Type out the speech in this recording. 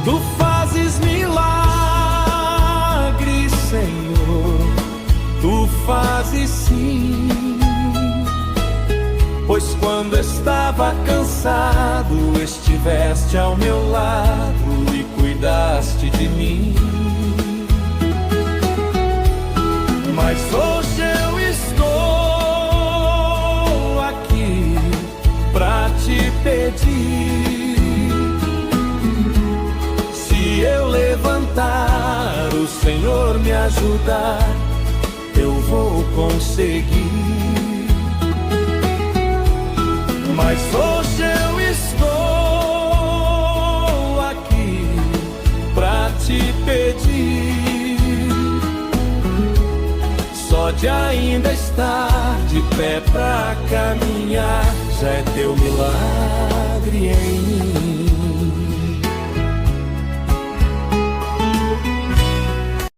Tu fazes milagres, Senhor, Tu fazes sim. Pois quando estava cansado, estiveste ao meu lado e cuidaste de mim. Mas hoje eu estou aqui pra te pedir. Se eu levantar, o Senhor me ajudar, eu vou conseguir. Mas hoje eu estou aqui pra te pedir. Só de ainda estar de pé pra caminhar, já é teu milagre em mim.